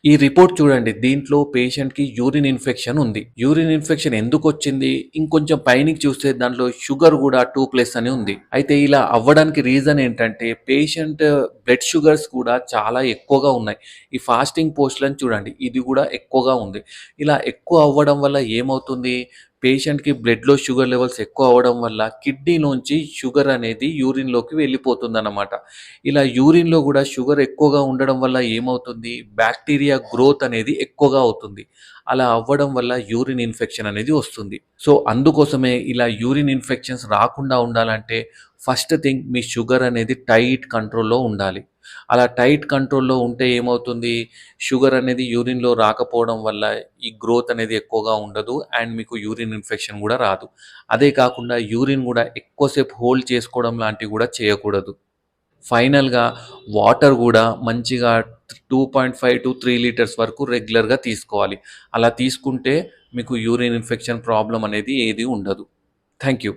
ఈ రిపోర్ట్ చూడండి. దీంట్లో పేషెంట్‌కి యూరిన్ ఇన్ఫెక్షన్ ఉంది. యూరిన్ ఇన్ఫెక్షన్ ఎందుకొచ్చింది? ఇంకొంచెం పైనికి చూస్తే దాంట్లో షుగర్ గూడా 2+ అని ఉంది. అయితే ఇలా అవ్వడానికి రీజన్ ఏంటంటే పేషెంట్ బ్లడ్ షుగర్స్ కూడా చాలా ఎక్కువగా ఉన్నాయి. ఈ ఫాస్టింగ్ పోస్ట్‌లని చూడండి. ఇది గూడా ఎక్కువగా ఉంది. ఇలా ఎక్కువ అవ్వడం వల్ల ఏమవుతుంది? పేషెంట్‌కి బ్లడ్‌లో షుగర్ లెవెల్స్ ఎక్కువ అవ్వడం వల్ల కిడ్నీలోంచి షుగర్ అనేది యూరిన్‌లోకి వెళ్ళిపోతుందన్నమాట. ఇలా యూరిన్‌లో గూడా షుగర్ ఎక్కువగా ఉండడం వల్ల ఏమవుతుంది? బాక్టీరియా గ్రోత్ అనేది ఎక్కువగా అవుతుంది. అలా అవ్వడం వల్ల యూరిన్ ఇన్ఫెక్షన్ అనేది వస్తుంది. సో, అందుకోసమే ఇలా యూరిన్ ఇన్ఫెక్షన్స్ రాకుండా ఉండాలంటే ఫస్ట్ థింగ్ మీ షుగర్ అనేది టైట్ కంట్రోల్‌లో ఉండాలి. అలా టైట్ కంట్రోల్‌లో ఉంటే ఏమవుతుంది? షుగర్ అనేది యూరిన్‌లో రాకపోవడం వల్ల ఈ గ్రోత్ అనేది ఎక్కువగా ఉండదు. అండ్ మీకు యూరిన్ ఇన్ఫెక్షన్ గూడా రాదు. అదే కాకుండా యూరిన్ గూడా ఎక్కువ సేపు హోల్డ్ చేసుకోవడం లాంటివి గూడా చేయకూడదు. ఫైనల్‌గా వాటర్ గూడా మంచిగా 2.5-3 లీటర్స్ వరకు రెగ్యులర్‌గా తీసుకోవాలి. అలా తీసుకుంటే మీకు యూరిన్ ఇన్ఫెక్షన్ ప్రాబ్లమ్ అనేది ఏది ఉండదు. Thank you.